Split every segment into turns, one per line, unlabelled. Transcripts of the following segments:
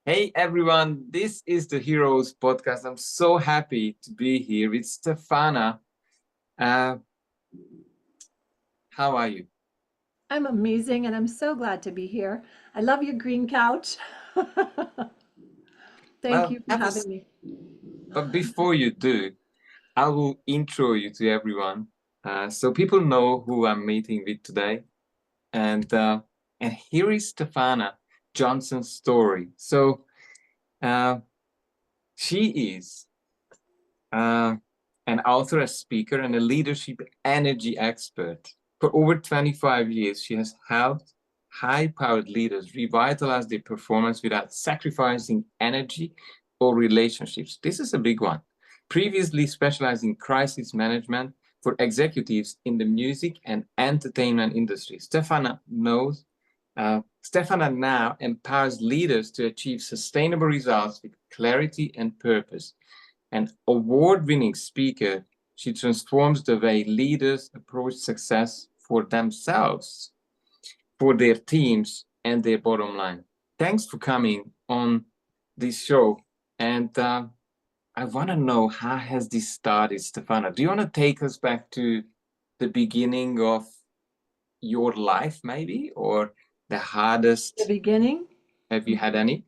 Hey everyone, this is the Heroes Podcast. I'm so happy to be here with Stephana. Uh, how are you?
I'm amazing and I'm so glad to be here. I love your green couch. Thank
Well,
you for having me.
but before you do, I will intro you to everyone so people know who I'm meeting with today. And uh, and here is Stephana Johnson's story. Uh, she is uh, an author, a speaker, and a leadership energy expert. For over 25 years, she has helped high-powered leaders revitalize their performance without sacrificing energy or relationships. This is a big one. Previously specialized in crisis management for executives in the music and entertainment industry, Stephana now empowers leaders to achieve sustainable results with clarity and purpose. An award-winning speaker, she transforms the way leaders approach success for themselves, for their teams, and their bottom line. Thanks for coming on this show. And I want to know, how has this started, Stephana? Do you want to take us back to the beginning of your life, maybe, or the
The
hardest?
beginning,
Have you had any?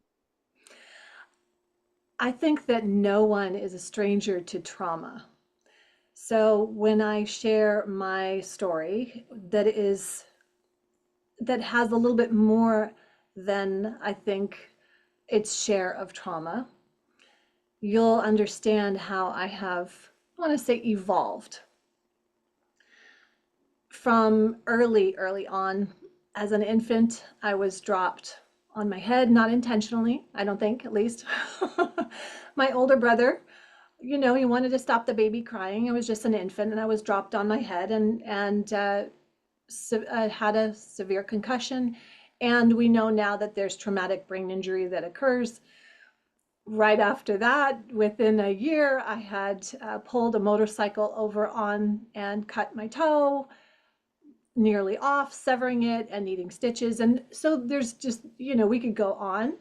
I think that no one is a stranger to trauma. So when I share my story that has a little bit more than I think its share of trauma, you'll understand how I have, I want to say, evolved from early on. As an infant, I was dropped on my head, not intentionally, I don't think, at least. My older brother, he wanted to stop the baby crying. I was just an infant, and I was dropped on my head and had a severe concussion. And we know now that there's traumatic brain injury that occurs. Right after that, within a year, I had pulled a motorcycle over on and cut my toe nearly off, severing it and needing stitches. And so there's just, we could go on.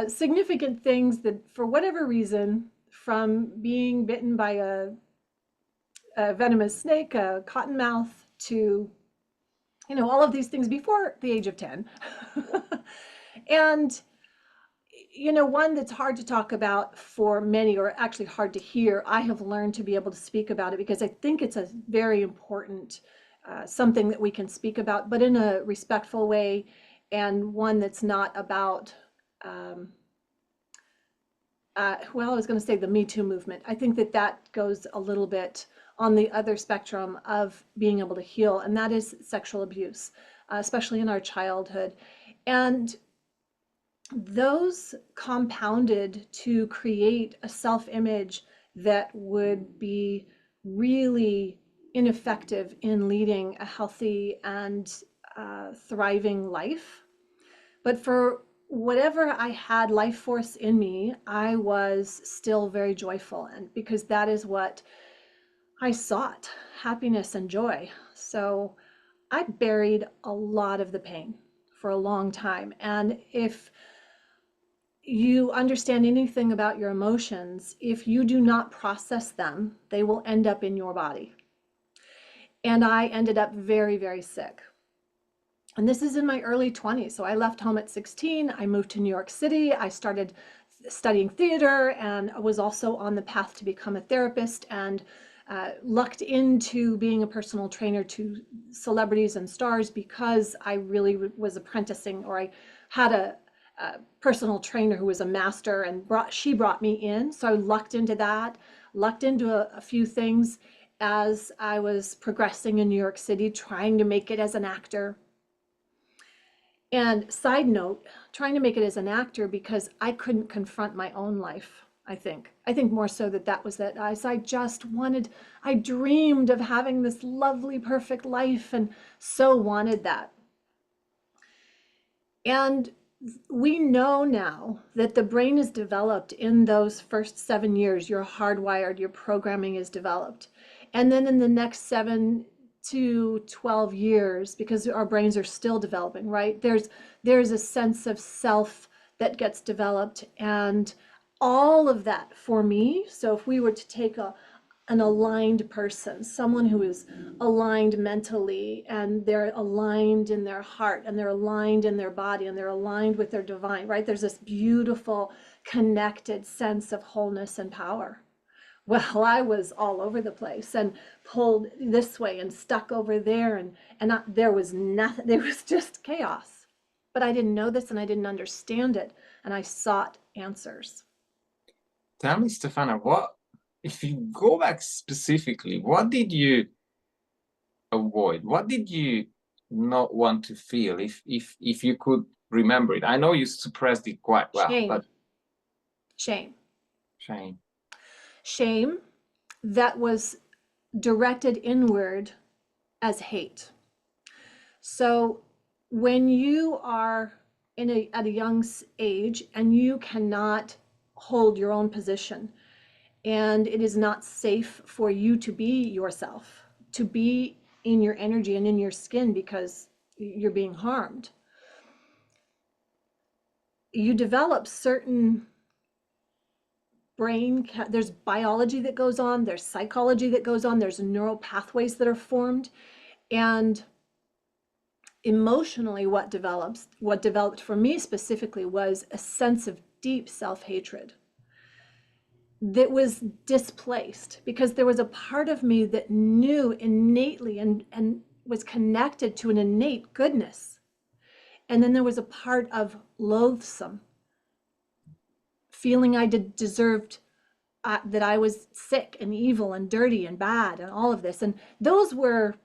Significant things that, for whatever reason, from being bitten by a venomous snake, a cottonmouth, to, all of these things before the age of 10. And, one that's hard to talk about for many, or actually hard to hear, I have learned to be able to speak about it because I think it's a very important something that we can speak about, but in a respectful way, and one that's not about, um, well, I was going to say the Me Too movement. I think that that goes a little bit on the other spectrum of being able to heal, and that is sexual abuse, especially in our childhood. And those compounded to create a self image that would be really ineffective in leading a healthy and thriving life. But for whatever I had life force in me, I was still very joyful. And because that is what I sought, happiness and joy. So I buried a lot of the pain for a long time. And if you understand anything about your emotions, if you do not process them, they will end up in your body. And I ended up very, very sick. And this is in my early 20s. So I left home at 16. I moved to New York City. I started studying theater and was also on the path to become a therapist, and lucked into being a personal trainer to celebrities and stars because I really was apprenticing, or I had a personal trainer who was a master, and she brought me in. So I lucked into that, lucked into a few things as I was progressing in New York City, trying to make it as an actor. And side note, trying to make it as an actor because I couldn't confront my own life. I think more so that that was that. I just wanted, I dreamed of having this lovely, perfect life, and so wanted that. And we know now that the brain is developed in those first 7 years. You're hardwired, your programming is developed. And then in the next 7 to 12 years, because our brains are still developing, right? There's a sense of self that gets developed. And all of that for me, so if we were to take an aligned person, someone who is aligned mentally, and they're aligned in their heart, and they're aligned in their body, and they're aligned with their divine, right? There's this beautiful connected sense of wholeness and power. Well, I was all over the place and pulled this way and stuck over there, and there was nothing. There was just chaos. But I didn't know this and I didn't understand it, and I sought answers.
Tell me, Stephana, what, if you go back specifically, what did you avoid? What did you not want to feel, if you could remember it? I know you suppressed it quite well,
Shame.
but
Shame.
shame.
Shame that was directed inward as hate. So when you are at a young age and you cannot hold your own position, and it is not safe for you to be yourself, to be in your energy and in your skin because you're being harmed, you develop certain there's biology that goes on, there's psychology that goes on, there's neural pathways that are formed, and emotionally what developed for me specifically was a sense of deep self-hatred that was displaced because there was a part of me that knew innately and was connected to an innate goodness, and then there was a part of loathsome feeling I deserved, that I was sick and evil and dirty and bad and all of this. And those were,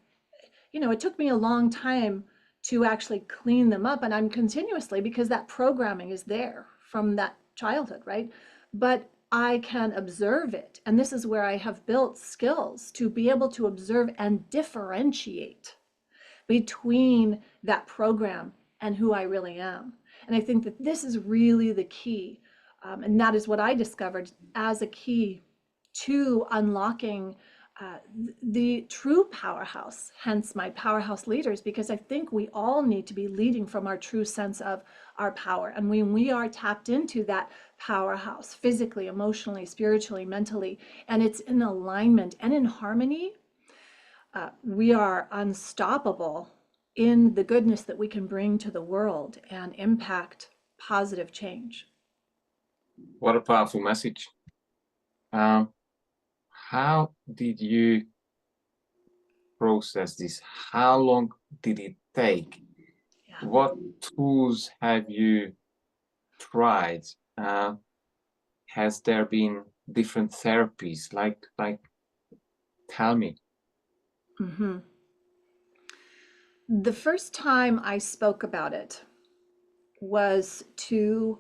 it took me a long time to actually clean them up. And I'm continuously, because that programming is there from that childhood, right? But I can observe it. And this is where I have built skills to be able to observe and differentiate between that program and who I really am. And I think that this is really the key. And that is what I discovered as a key to unlocking the true powerhouse, hence my Powerhouse Leaders, because I think we all need to be leading from our true sense of our power. And when we are tapped into that powerhouse, physically, emotionally, spiritually, mentally, and it's in alignment and in harmony, we are unstoppable in the goodness that we can bring to the world and impact positive change.
What a powerful message. How did you process this? How long did it take?
Yeah.
What tools have you tried? Has there been different therapies? Like, tell me.
Mm-hmm. The first time I spoke about it was to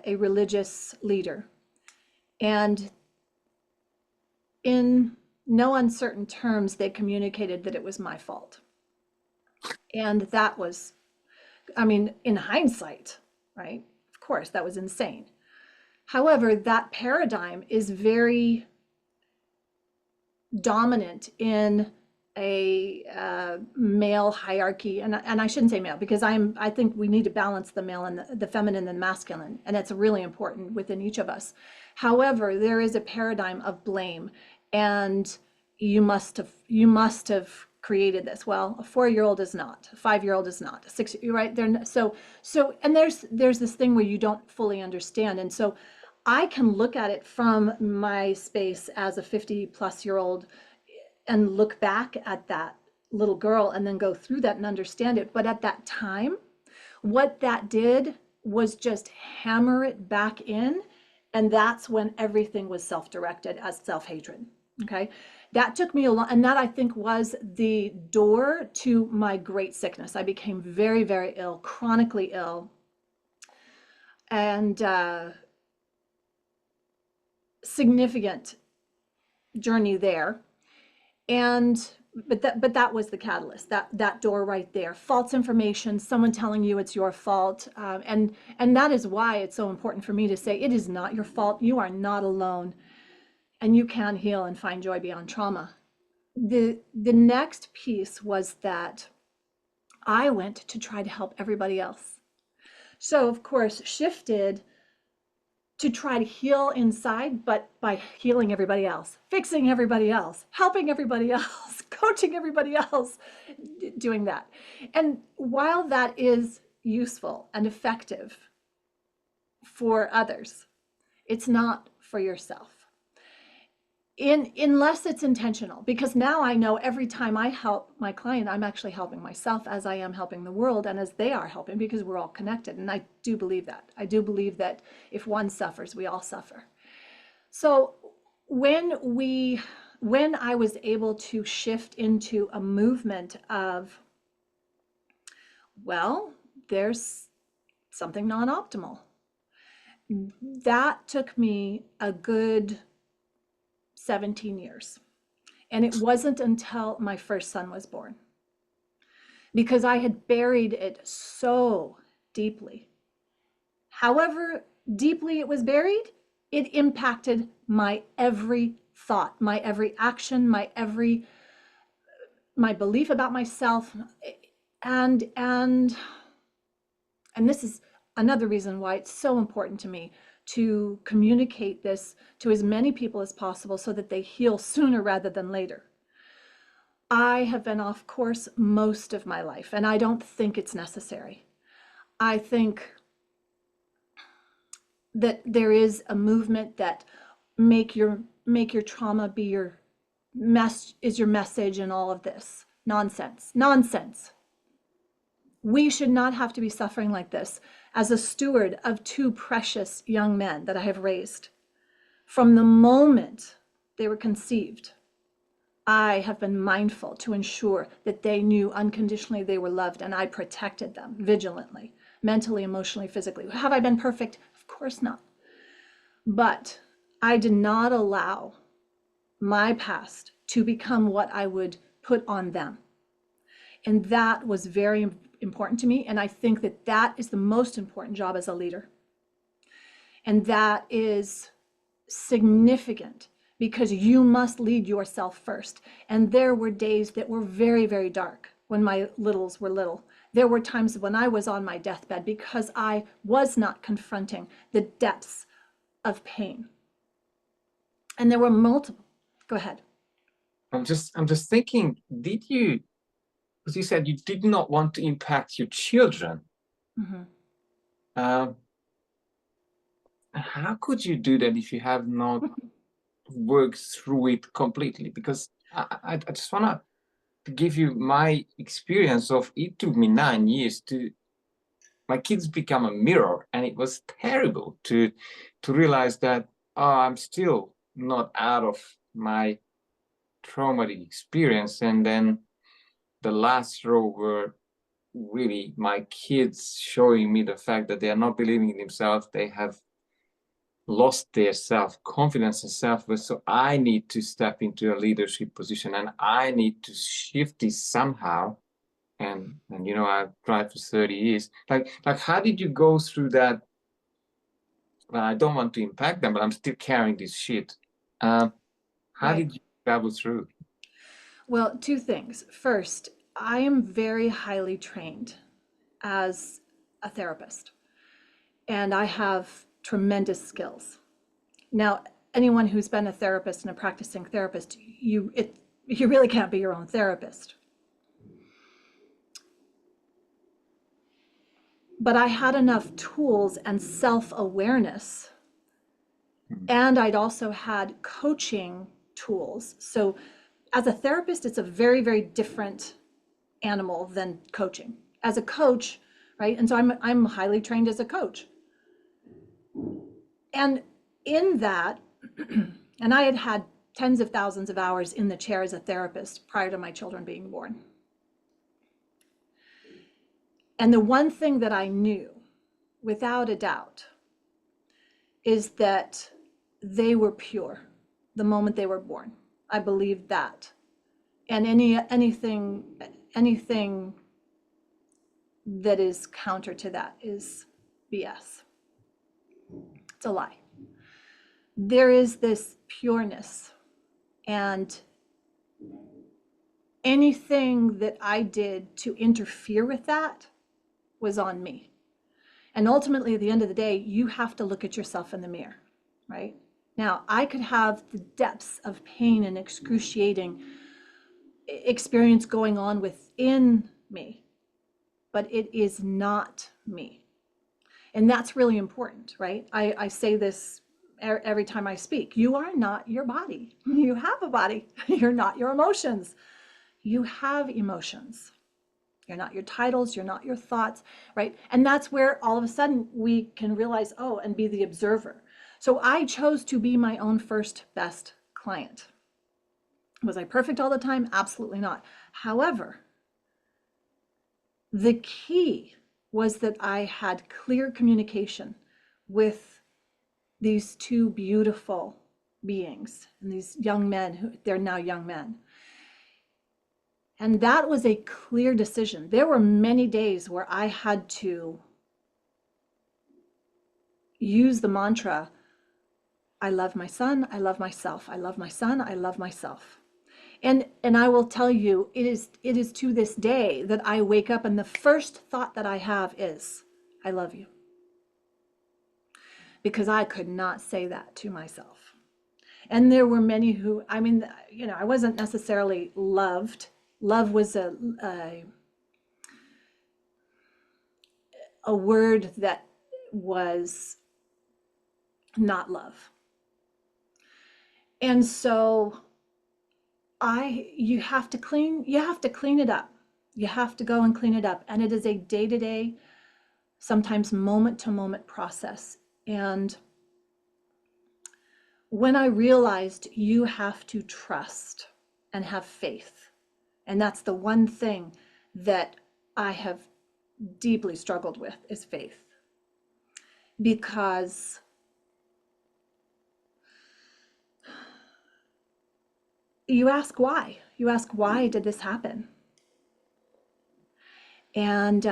a religious leader. And in no uncertain terms, they communicated that it was my fault. And that was, in hindsight, right? Of course, that was insane. However, that paradigm is very dominant in a male hierarchy, and I shouldn't say male because I think we need to balance the male and the feminine and masculine, and it's really important within each of us. However, there is a paradigm of blame, and you must have created this. Well, a 4-year-old is not, a 5-year-old is not, a 6, right? And there's this thing where you don't fully understand, and so I can look at it from my space as a 50-plus-year-old and look back at that little girl and then go through that and understand it. But at that time, what that did was just hammer it back in. And that's when everything was self-directed as self-hatred. Okay. That took me a long, and that I think was the door to my great sickness. I became very, very ill, chronically ill. And significant journey there. But that was the catalyst, that door right there. False information, someone telling you it's your fault, and that is why it's so important for me to say it is not your fault. You are not alone, and you can heal and find joy beyond trauma. The next piece was that I went to try to help everybody else. So, of course, shifted to try to heal inside, but by healing everybody else, fixing everybody else, helping everybody else, coaching everybody else, doing that. And while that is useful and effective for others, it's not for yourself. Unless it's intentional, because now I know every time I help my client, I'm actually helping myself as I am helping the world and as they are helping, because we're all connected. And I do believe that. I do believe that if one suffers, we all suffer. So when I was able to shift into a movement of, well, there's something non-optimal, that took me a good 17 years. And it wasn't until my first son was born, because I had buried it so deeply. However deeply it was buried, it impacted my every thought, my every action, my belief about myself. And this is another reason why it's so important to me to communicate this to as many people as possible so that they heal sooner rather than later. I have been off course most of my life, and I don't think it's necessary. I think that there is a movement that make your trauma be your message and all of this nonsense. We should not have to be suffering like this. As a steward of two precious young men that I have raised, from the moment they were conceived, I have been mindful to ensure that they knew unconditionally they were loved, and I protected them vigilantly, mentally, emotionally, physically. Have I been perfect? Of course not. But I did not allow my past to become what I would put on them. And that was very important to me. And I think that that is the most important job as a leader. And that is significant, because you must lead yourself first. And there were days that were very, very dark when my littles were little. There were times when I was on my deathbed because I was not confronting the depths of pain. And there were multiple. Go ahead.
I'm just thinking, did you, because you said you did not want to impact your children.
Mm-hmm.
How could you do that if you have not worked through it completely? Because I just want to give you my experience of it. Took me 9 years to my kids become a mirror, and it was terrible to realize that I'm still not out of my traumatic experience. And then the last row were really my kids showing me the fact that they are not believing in themselves. They have lost their self-confidence and self-worth. So I need to step into a leadership position, and I need to shift this somehow. And you know, I've tried for 30 years. Like how did you go through that? Well, I don't want to impact them, but I'm still carrying this shit. How
Right.
did you travel through?
Well, two things. First, I am very highly trained as a therapist, and I have tremendous skills. Now, anyone who's been a therapist and a practicing therapist, you really can't be your own therapist. But I had enough tools and self-awareness, and I'd also had coaching tools. So as a therapist, it's a very, very different animal than coaching. As a coach, right? And so I'm highly trained as a coach. And in that, and I had had tens of thousands of hours in the chair as a therapist prior to my children being born. And the one thing that I knew without a doubt is that they were pure the moment they were born. I believed that. And anything that is counter to that is BS. It's a lie. There is this pureness, and anything that I did to interfere with that was on me. And ultimately, at the end of the day, you have to look at yourself in the mirror, right? Now, I could have the depths of pain and excruciating experience going on within me, but it is not me. And that's really important, right? I say this every time I speak. You are not your body. You have a body. You're not your emotions. You have emotions. You're not your titles, you're not your thoughts, right? And that's where all of a sudden we can realize, oh, and be the observer. So I chose to be my own first best client. Was I perfect all the time? Absolutely not. However, the key was that I had clear communication with these two beautiful beings and these young men, who they're now young men. And that was a clear decision. There were many days where I had to use the mantra, I love my son, I love myself, I love my son, I love myself. And I will tell you, it is to this day that I wake up and the first thought that I have is, I love you. Because I could not say that to myself. And there were many who, I mean, you know, I wasn't necessarily loved. Love was a word that was not love. And so you have to clean it up. You have to go and clean it up. And it is a day-to-day, sometimes moment-to-moment process. And when I realized you have to trust and have faith, and that's the one thing that I have deeply struggled with is faith. Because you ask why. You ask, why did this happen? And,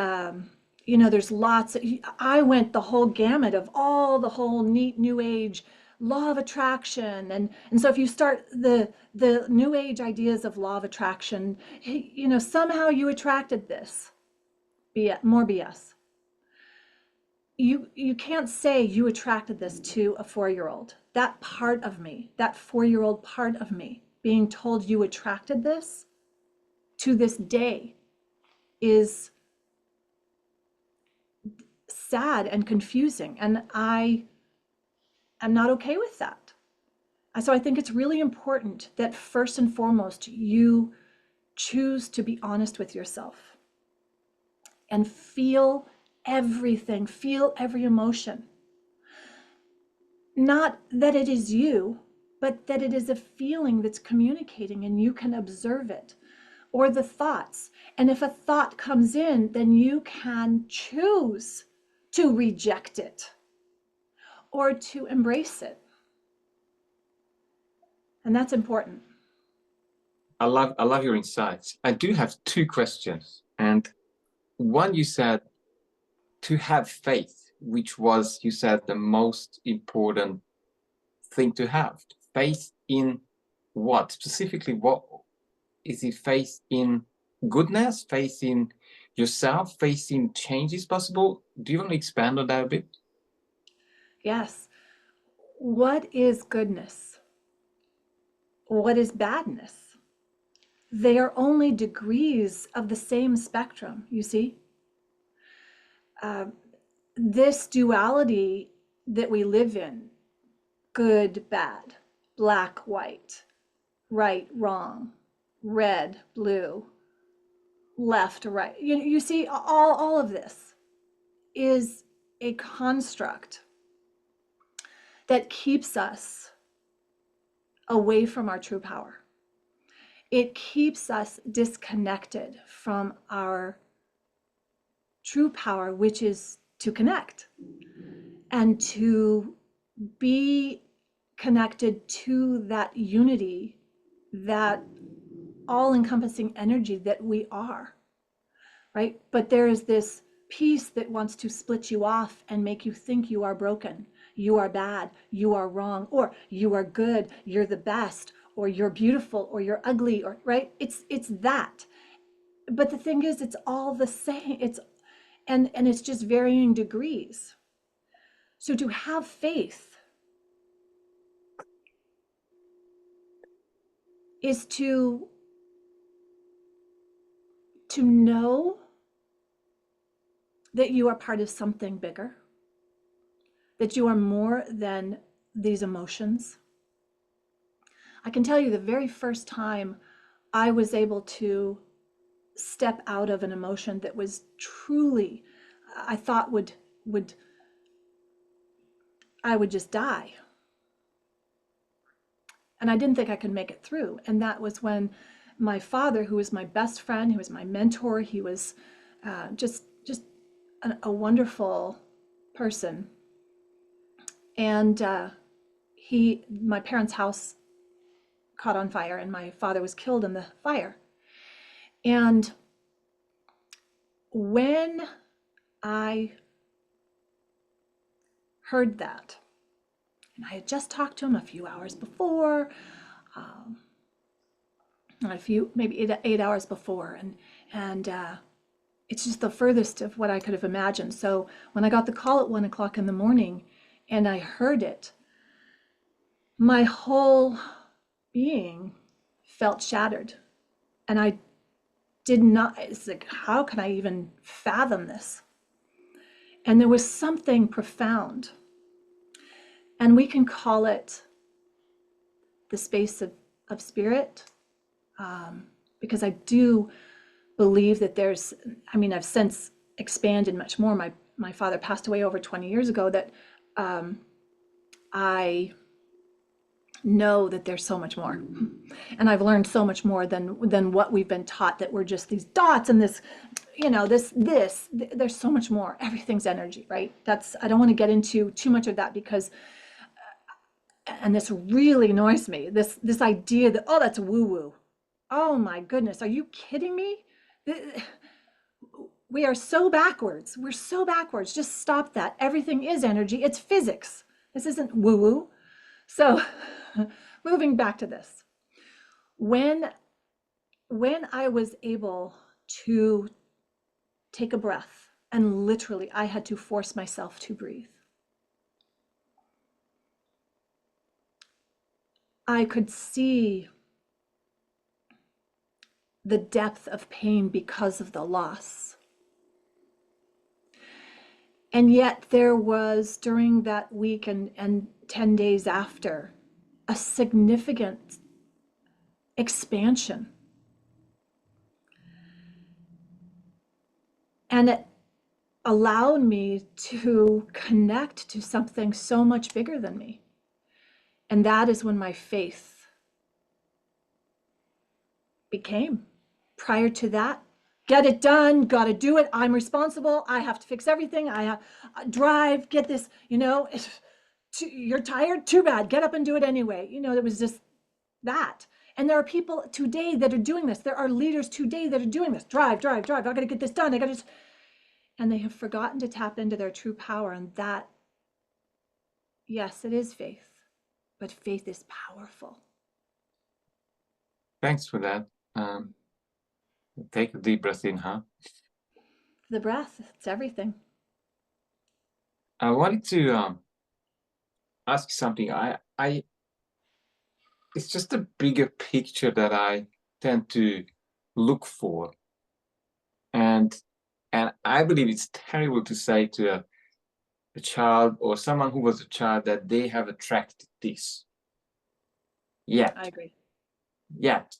you know, there's lots. I went the whole gamut of all the whole neat new age law of attraction. And so if you start the new age ideas of law of attraction, you know, somehow you attracted this. More BS. You can't say you attracted this to a 4-year-old. That part of me, that 4-year-old part of me, being told you attracted this, to this day, is sad and confusing. And I am not okay with that. So I think it's really important that first and foremost, you choose to be honest with yourself and feel everything, feel every emotion. Not that it is you, but that it is a feeling that's communicating and you can observe it, or the thoughts. And if a thought comes in, then you can choose to reject it or to embrace it. And that's important.
I love your insights. I do have 2 questions. And one, you said to have faith, which was, you said, the most important thing to have. Faith in what? Specifically, what is it? Faith in goodness, faith in yourself, faith in change is possible? Do you want to expand on that a bit?
Yes. What is goodness? What is badness? They are only degrees of the same spectrum, you see? This duality that we live in, good, bad, black, white, right, wrong, red, blue, left, right. You see, all of this is a construct that keeps us away from our true power. It keeps us disconnected from our true power, which is to connect and to be connected to that unity, that all-encompassing energy that we are, right? But there is this piece that wants to split you off and make you think you are broken, you are bad, you are wrong, or you are good, you're the best, or you're beautiful, or you're ugly, or right? It's that. But the thing is, it's all the same. And it's just varying degrees. So to have faith is to know that you are part of something bigger, that you are more than these emotions. I can tell you the very first time I was able to step out of an emotion that was truly, I thought I would just die. And I didn't think I could make it through. And that was when my father, who was my best friend, who was my mentor, he was just a wonderful person. And my parents' house caught on fire, and my father was killed in the fire. And when I heard that, and I had just talked to him a few hours before, maybe 8 hours before, and it's just the furthest of what I could have imagined. So when I got the call at 1 o'clock in the morning and I heard it, my whole being felt shattered. And I did not, it's like, how can I even fathom this? And there was something profound. And we can call it the space of spirit, because I do believe that I've since expanded much more. My father passed away over 20 years ago, that I know that there's so much more. And I've learned so much more than what we've been taught, that we're just these dots and this, there's so much more. Everything's energy, right? I don't want to get into too much of that, because, and this really annoys me, this idea that, oh, that's woo-woo. Oh my goodness, are you kidding me? We are so backwards. We're so backwards. Just stop that. Everything is energy. It's physics. This isn't woo-woo. So moving back to this, when I was able to take a breath, and literally I had to force myself to breathe, I could see the depth of pain because of the loss. And yet there was, during that week and 10 days after, a significant expansion. And it allowed me to connect to something so much bigger than me. And that is when my faith became. Prior to that, get it done, got to do it, I'm responsible, I have to fix everything, I have drive, get this, you're tired, too bad, get up and do it anyway. It was just that. And there are people today that are doing this. There are leaders today that are doing this. Drive, I got to get this done, and they have forgotten to tap into their true power. And that, yes, it is faith, but faith is powerful.
Thanks for that. Take a deep breath in, huh?
The breath, it's everything.
I wanted to ask you something. It's just a bigger picture that I tend to look for, and I believe it's terrible to say to a child or someone who was a child that they have attracted this. Yet.
I agree.
Yet.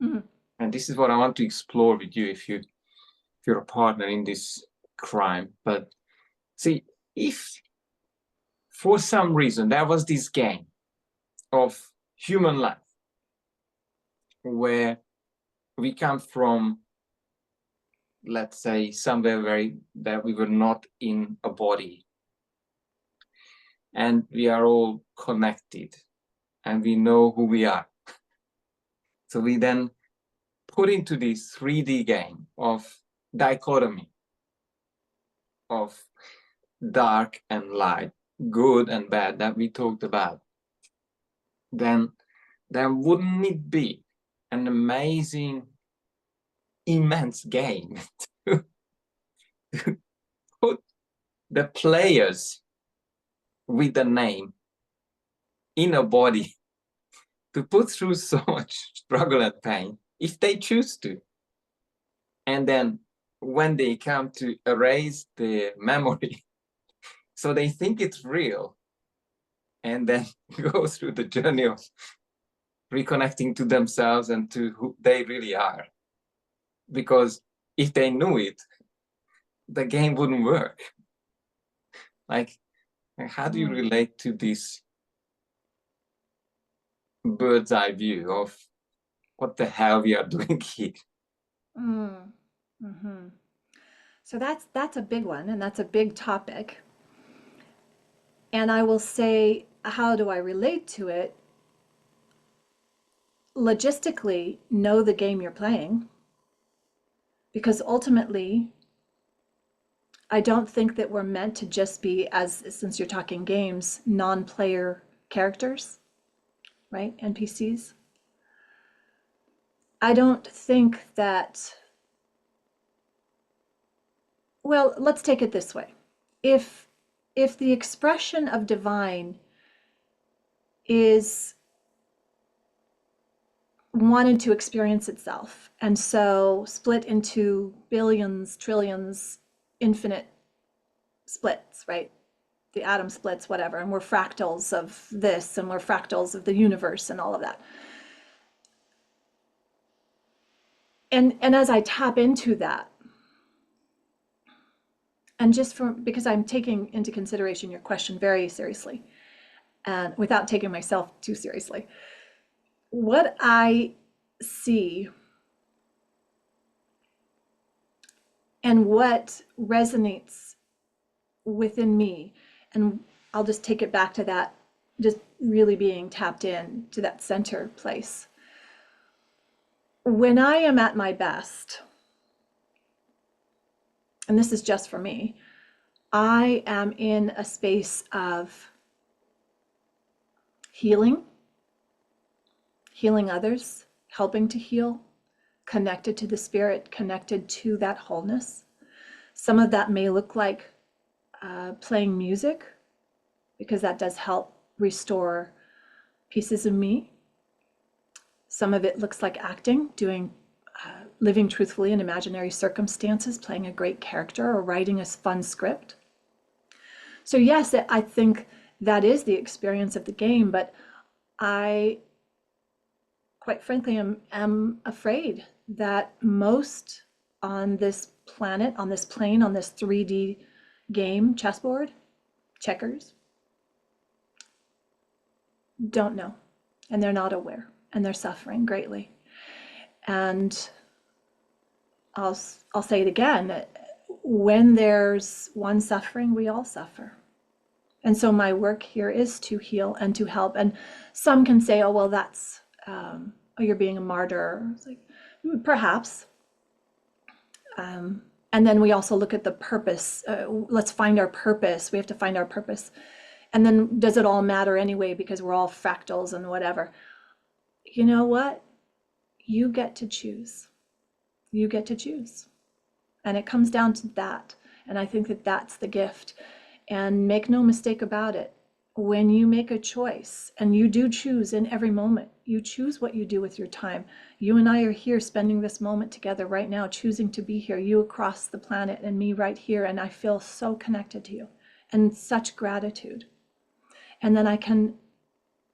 Mm-hmm. And this is what I want to explore with you if you're a partner in this crime. But see, if for some reason there was this game of human life where we come from, let's say, somewhere that we were not in a body, and we are all connected and we know who we are. So we then put into this 3D game of dichotomy of dark and light, good and bad that we talked about. Then wouldn't it be an amazing, immense game the players with a name in a body to put through so much struggle and pain if they choose to. And then when they come to erase the memory, so they think it's real, and then go through the journey of reconnecting to themselves and to who they really are. Because if they knew it, the game wouldn't work. Like, how do you relate to this bird's eye view of what the hell we are doing here?
Mm-hmm. So that's a big one, and that's a big topic. And I will say, how do I relate to it? Logistically, know the game you're playing, because ultimately, I don't think that we're meant to just be, as since you're talking games, non-player characters, right? NPCs. I don't think that, well, let's take it this way. If the expression of divine is wanted to experience itself, and so split into billions, trillions, infinite splits, right? The atom splits, whatever, and we're fractals of this, and we're fractals of the universe and all of that. And as I tap into that, and just because I'm taking into consideration your question very seriously, and without taking myself too seriously, what I see and what resonates within me, and I'll just take it back to that, just really being tapped in to that center place. When I am at my best, and this is just for me, I am in a space of healing others, helping to heal, connected to the spirit, connected to that wholeness. Some of that may look like playing music, because that does help restore pieces of me. Some of it looks like acting, doing living truthfully in imaginary circumstances, playing a great character, or writing a fun script. So yes, I think that is the experience of the game, but I, quite frankly, am afraid that most on this planet, on this plane, on this 3D game, chessboard, checkers, don't know, and they're not aware, and they're suffering greatly. And I'll say it again, when there's one suffering, we all suffer. And so my work here is to heal and to help. And some can say, oh, well, that's, oh, you're being a martyr. It's like, perhaps. And then we also look at the purpose. Let's find our purpose. We have to find our purpose. And then does it all matter anyway, because we're all fractals and whatever? You know what? You get to choose. You get to choose. And it comes down to that. And I think that that's the gift. And make no mistake about it. When you make a choice, and you do choose in every moment, you choose what you do with your time. You and I are here spending this moment together right now, choosing to be here, you across the planet and me right here. And I feel so connected to you and such gratitude. And then I can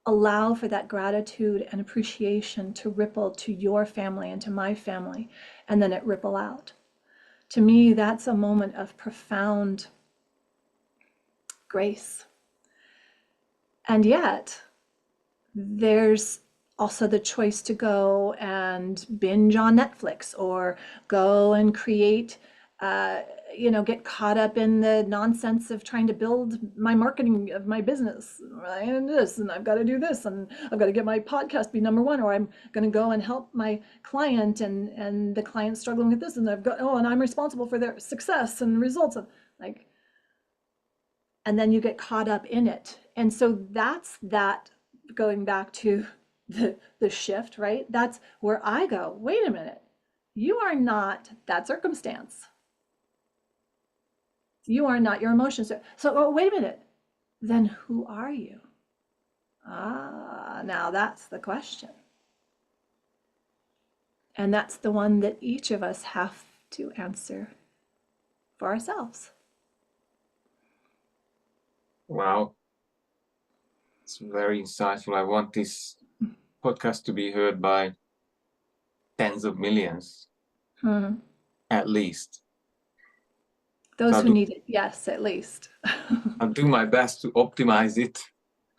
allow for that gratitude and appreciation to ripple to your family and to my family, and then it ripple out. To me, that's a moment of profound grace. And yet, there's also the choice to go and binge on Netflix, or go and create, get caught up in the nonsense of trying to build my marketing of my business, and this, and I've got to do this, and I've got to get my podcast be #1, or I'm going to go and help my client, and the client's struggling with this, and and I'm responsible for their success and results of like, and then you get caught up in it. And so that's that, going back to the shift, right? That's where I go, wait a minute, you are not that circumstance. You are not your emotions. So, oh, wait a minute. Then who are you? Ah, now that's the question. And that's the one that each of us have to answer for ourselves.
Wow, it's very insightful. I want this podcast to be heard by tens of millions, at least.
Those
So
who need it, yes, at least.
I'll do my best to optimize it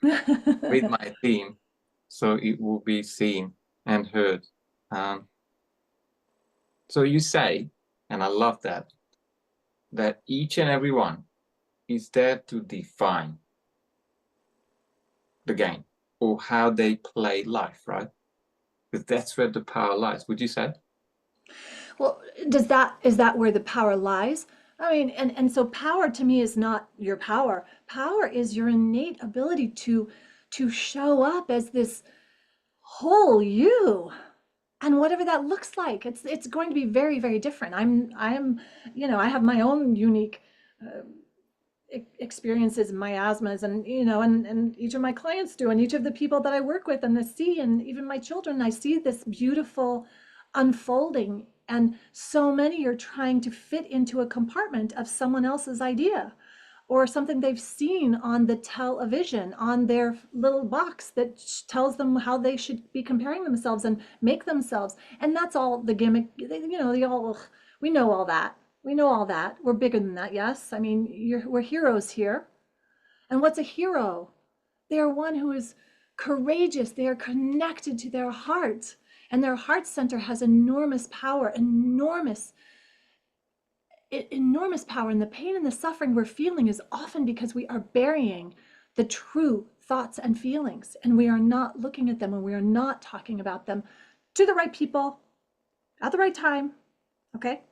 with my team so it will be seen and heard. So you say, and I love that each and every one is there to define the game or how they play life, right? Because that's where the power lies. Would you say?
Well, is that where the power lies? I mean, and so power to me is not your power. Power is your innate ability to show up as this whole you. And whatever that looks like, it's going to be very, very different. I'm, I have my own unique experiences, miasmas, and and each of my clients do, and each of the people that I work with and I see, and even my children, I see this beautiful unfolding. And so many are trying to fit into a compartment of someone else's idea or something they've seen on the television, on their little box that tells them how they should be comparing themselves and make themselves. And that's all the gimmick. We know all that. We know all that. We're bigger than that, yes? I mean, we're heroes here. And what's a hero? They are one who is courageous. They are connected to their heart. And their heart center has enormous power, enormous power. And the pain and the suffering we're feeling is often because we are burying the true thoughts and feelings. And we are not looking at them, and we are not talking about them to the right people at the right time. Okay?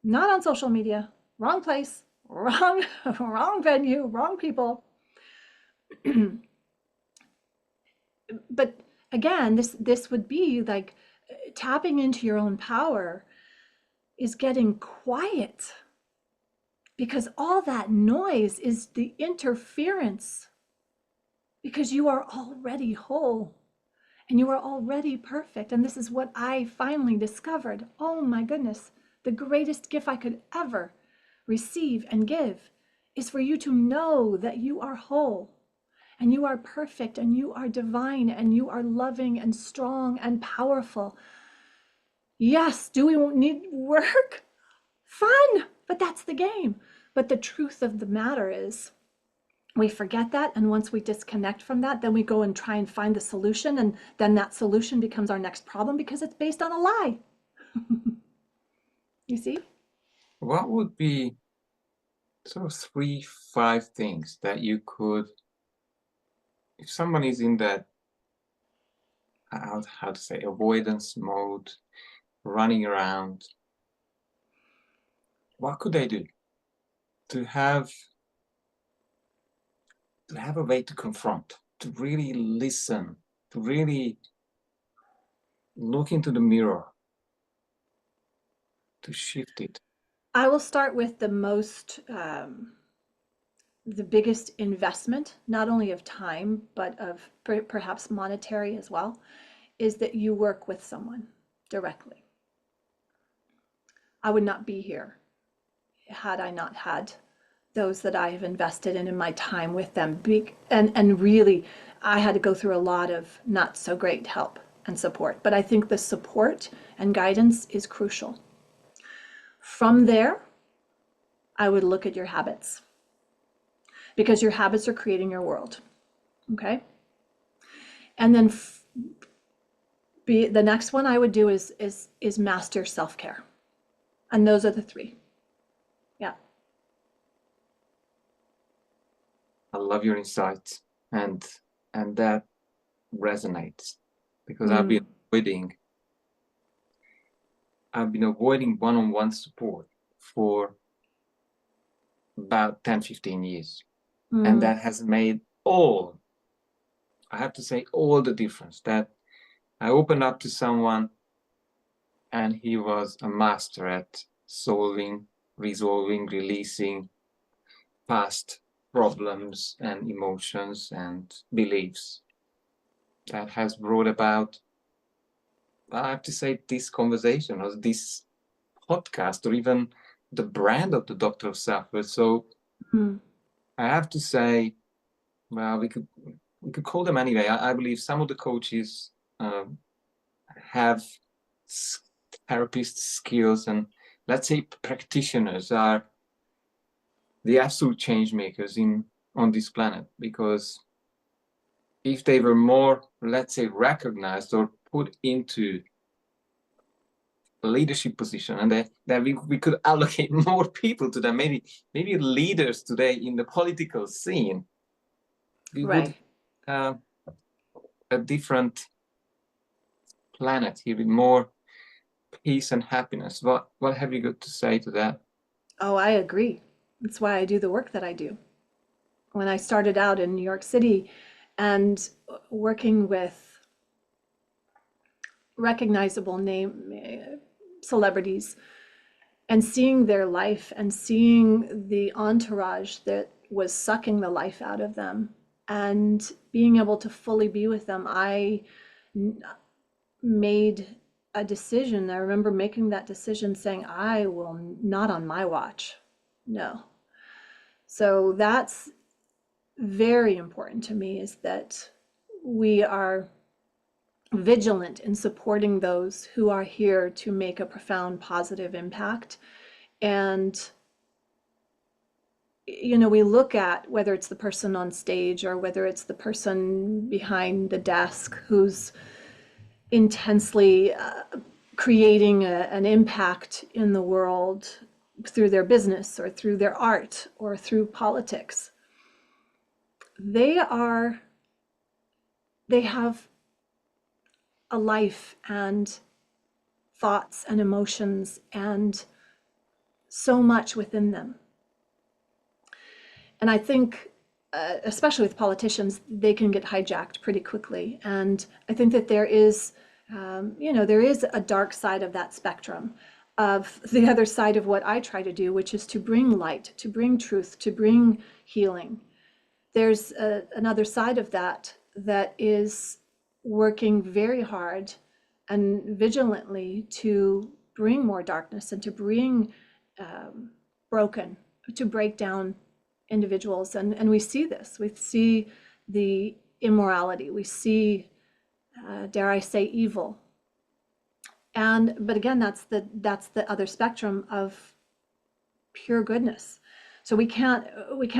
Not on social media, wrong place, wrong venue, wrong people. But again, this would be like tapping into your own power is getting quiet, because all that noise is the interference, because you are already whole and you are already perfect. And this is what I finally discovered. Oh my goodness. The greatest gift I could ever receive and give is for you to know that you are whole and you are perfect and you are divine and you are loving and strong and powerful. Yes, do we need work? Fun, but that's the game. But the truth of the matter is, we forget that, and once we disconnect from that, then we go and try and find the solution, and then that solution becomes our next problem because it's based on a lie. You see?
What would be sort of 3, 5 things that you could, if someone is in that, how to say, avoidance mode, running around, what could they do to have a way to confront, to really listen, to really look into the mirror, to shift it?
I will start with the biggest investment, not only of time, but of perhaps monetary as well, is that you work with someone directly. I would not be here had I not had those that I have invested in my time with them. And really, I had to go through a lot of not so great help and support. But I think the support and guidance is crucial. From there, I would look at your habits, because your habits are creating your world. Okay? And then the next one I would do is master self-care. And those are the 3. Yeah.
I love your insights, and that resonates, because I've been avoiding one-on-one support for about 10, 15 years. And that has made all the difference. That I opened up to someone and he was a master at solving, resolving, releasing past problems and emotions and beliefs that has brought about, I have to say, this conversation or this podcast or even the brand of the Doctor of Selfworth. So I have to say, well, we could call them anyway. I believe some of the coaches have therapist skills, and let's say practitioners are the absolute change makers on this planet, because if they were more, let's say, recognized or put into a leadership position, and that we could allocate more people to them, maybe leaders today in the political scene, we would have a different planet here with more peace and happiness. What have you got to say to that?
Oh, I agree. That's why I do the work that I do. When I started out in New York City and working with recognizable name celebrities and seeing their life and seeing the entourage that was sucking the life out of them and being able to fully be with them, I made a decision. I remember making that decision saying, I will not on my watch. No. So that's very important to me, is that we are vigilant in supporting those who are here to make a profound positive impact. And we look at whether it's the person on stage or whether it's the person behind the desk who's intensely creating an impact in the world through their business or through their art or through politics. They have a life and thoughts and emotions and so much within them. And I think, especially with politicians, they can get hijacked pretty quickly. And I think that there is a dark side of that spectrum, of the other side of what I try to do, which is to bring light, to bring truth, to bring healing. There's another side of that is working very hard and vigilantly to bring more darkness and to bring to break down individuals. And we see this. We see the immorality. We see, dare I say, evil. But again, that's the other spectrum of pure goodness. So we can't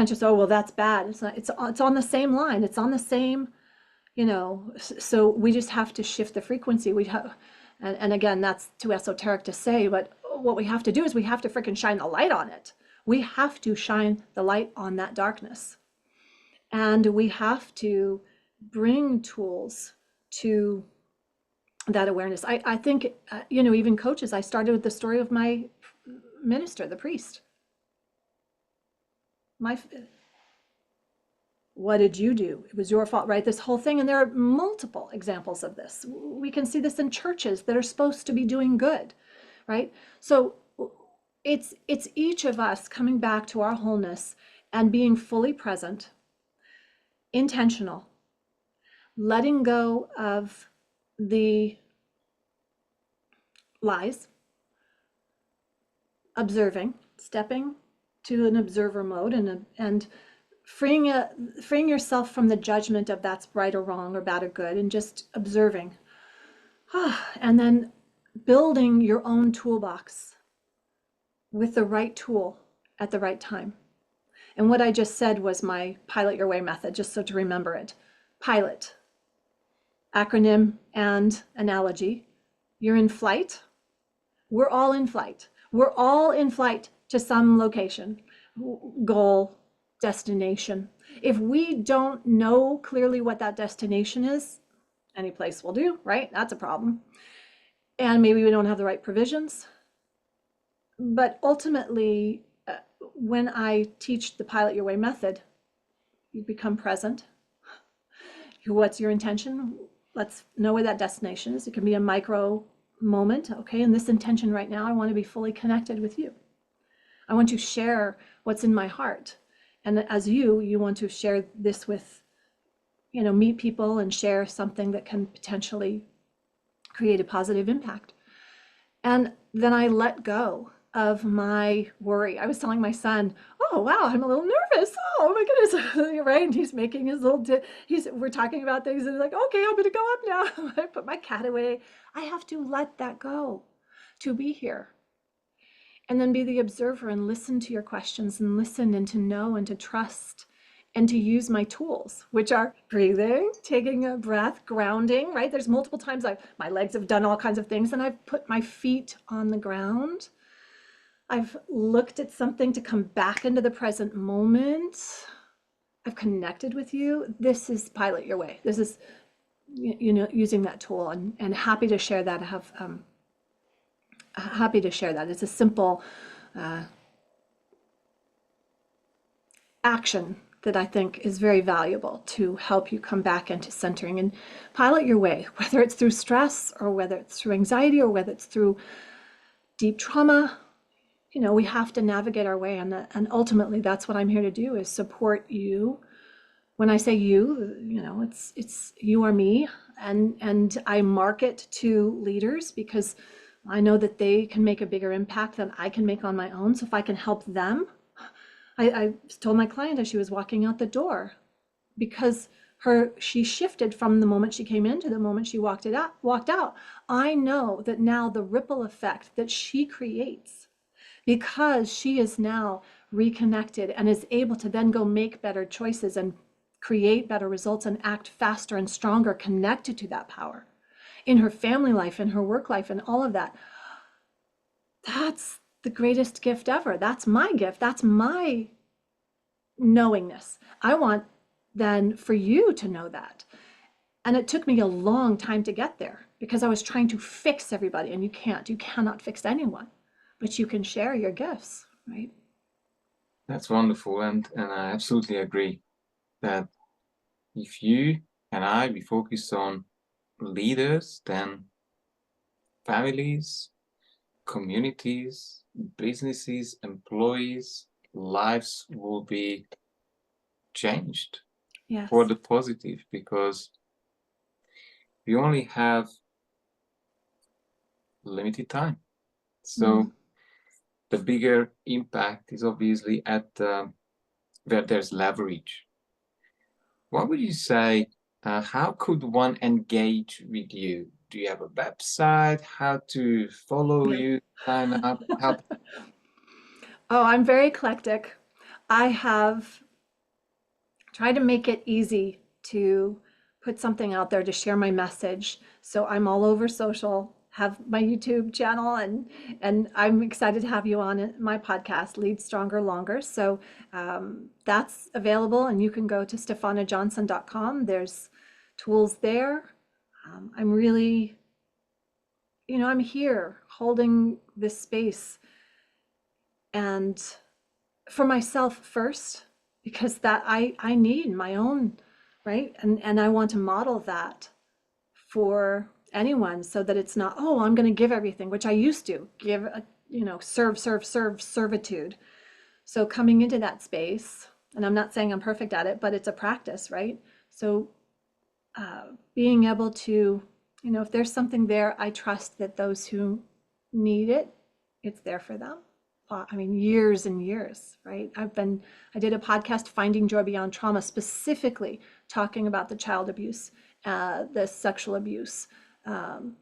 just, oh, well, that's bad. It's not. It's on the same line. It's on the same, So we just have to shift the frequency. And again, that's too esoteric to say, but what we have to do is we have to freaking shine the light on it. We have to shine the light on that darkness, and we have to bring tools to that awareness. I think, even coaches. I started with the story of my minister, the priest. What did you do? It was your fault, right? This whole thing. And there are multiple examples of this. We can see this in churches that are supposed to be doing good, right? So it's each of us coming back to our wholeness and being fully present, intentional, letting go of the lies, observing, stepping to an observer mode, and freeing yourself from the judgment of that's right or wrong or bad or good, and just observing. And then building your own toolbox with the right tool at the right time. And what I just said was my pilot your way method, just so to remember it. Pilot, acronym and analogy. You're in flight. We're all in flight. We're all in flight to some location, goal, destination. If we don't know clearly what that destination is, any place will do, right? That's a problem. And maybe we don't have the right provisions. But ultimately, when I teach the pilot your way method, you become present. What's your intention? Let's know where that destination is. It can be a micro moment. Okay, in this intention right now, I want to be fully connected with you. I want to share what's in my heart. And as you want to share this with, meet people and share something that can potentially create a positive impact. And then I let go of my worry. I was telling my son, "Oh wow, I'm a little nervous. Oh my goodness!" Right? And he's making his little. We're talking about things, and he's like, "Okay, I'm going to go up now." I put my cat away. I have to let that go, to be here, and then be the observer and listen to your questions and listen and to know and to trust and to use my tools, which are breathing, taking a breath, grounding, right? There's multiple times my legs have done all kinds of things, and I've put my feet on the ground. I've looked at something to come back into the present moment. I've connected with you. This is Pilot Your Way. This is, using that tool, and happy to share that. I have happy to share that. It's a simple action that I think is very valuable to help you come back into centering and pilot your way, whether it's through stress or whether it's through anxiety or whether it's through deep trauma. We have to navigate our way, and ultimately that's what I'm here to do, is support you. When I say you, it's you or me, and I market to leaders because I know that they can make a bigger impact than I can make on my own. So if I can help them, I told my client as she was walking out the door, because she shifted from the moment she came in to the moment she walked out. I know that now the ripple effect that she creates, because she is now reconnected and is able to then go make better choices and create better results and act faster and stronger, connected to that power in her family life, in her work life, and all of that. That's the greatest gift ever. That's my gift. That's my knowingness. I want then for you to know that. And it took me a long time to get there because I was trying to fix everybody, and you cannot fix anyone, but you can share your gifts, right?
That's wonderful. And I absolutely agree that if you and I, we focus on leaders, then families, communities, businesses, employees, lives will be changed for
Yes.
the positive, because we only have limited time. So the bigger impact is obviously at where there's leverage. What would you say? How could one engage with you? Do you have a website? How to follow you? Sign up? How?
Oh, I'm very eclectic. I have tried to make it easy to put something out there to share my message. So I'm all over social, have my YouTube channel, and I'm excited to have you on my podcast, Lead Stronger Longer. So that's available, and you can go to stephanajohnson.com. There's tools there. I'm really, I'm here holding this space, and for myself first, because that I need my own, right? And I want to model that for anyone, so that it's not, oh, I'm going to give everything, which I used to give, serve, servitude. So coming into that space, and I'm not saying I'm perfect at it, but it's a practice, right? So being able to, if there's something there, I trust that those who need it, it's there for them. I mean, years and years, right? I did a podcast, Finding Joy Beyond Trauma, specifically talking about the child abuse, the sexual abuse, and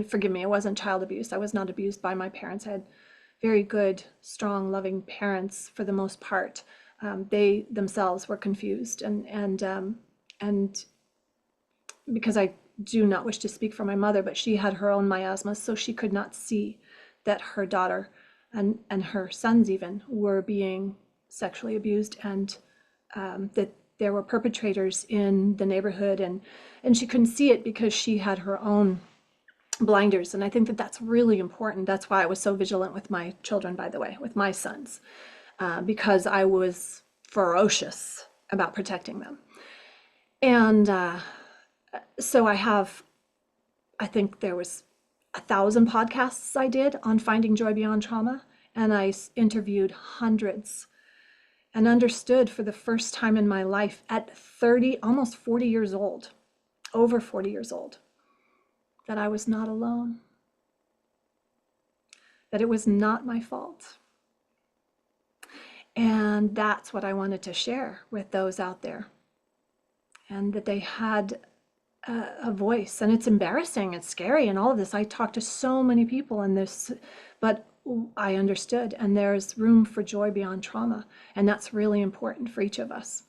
forgive me, it wasn't child abuse. I was not abused by my parents. I had very good, strong, loving parents for the most part. They themselves were confused, and because I do not wish to speak for my mother, but she had her own miasma, so she could not see that her daughter and her sons even were being sexually abused, and that there were perpetrators in the neighborhood, and she couldn't see it because she had her own blinders. And I think that that's really important. That's why I was so vigilant with my children, by the way, with my sons, because I was ferocious about protecting them. And so I think there was 1,000 podcasts I did on finding joy beyond trauma. and I interviewed hundreds and understood for the first time in my life at 30, almost 40 years old, over 40 years old, that I was not alone, that it was not my fault. And that's what I wanted to share with those out there, and that they had a voice. And it's embarrassing, it's scary, and all of this. I talked to so many people in this, but I understood, and there's room for joy beyond trauma, and that's really important for each of us.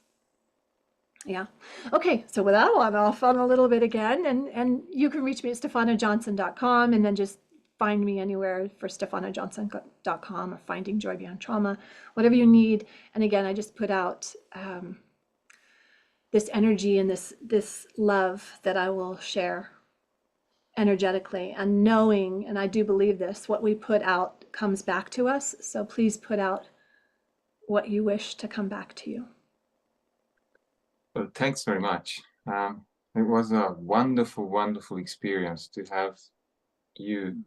Yeah. Okay, so with that, I'm off on a little bit again, and you can reach me at stephanajohnson.com, and then just find me anywhere for stephanajohnson.com or Finding Joy Beyond Trauma, whatever you need. And again, I just put out this energy and this love that I will share energetically, and knowing, and I do believe this, what we put out comes back to us. So please put out what you wish to come back to you.
Well, thanks very much. It was a wonderful, wonderful experience to have you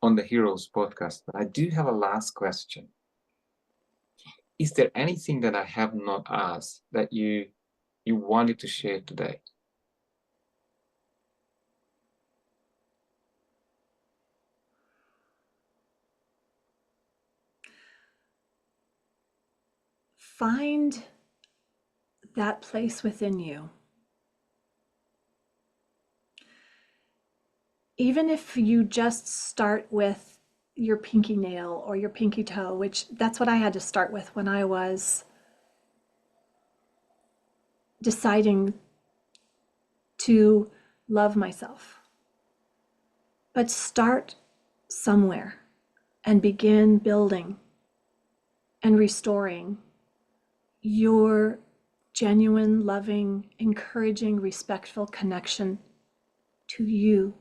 on the Heroes podcast. But I do have a last question. Is there anything that I have not asked that you wanted to share today?
Find that place within you. Even if you just start with your pinky nail or your pinky toe, which that's what I had to start with when I was deciding to love myself. But start somewhere and begin building and restoring your genuine, loving, encouraging, respectful connection to you,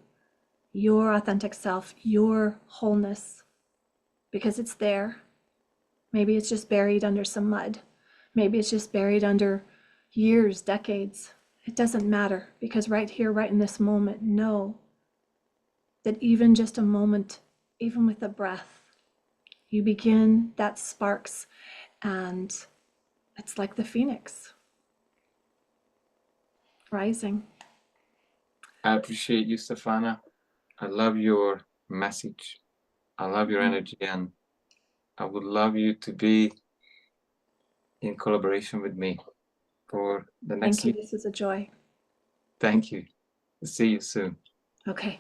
your authentic self, your wholeness, because it's there. Maybe it's just buried under some mud. Maybe it's just buried under years, decades. It doesn't matter, because right here, right in this moment, know that even just a moment, even with a breath, you begin, that sparks, and it's like the phoenix rising.
I appreciate you, Stephana. I love your message. I love your energy, and I would love you to be in collaboration with me for the next
Thank you.
year.
This is a joy.
Thank you. See you soon.
Okay.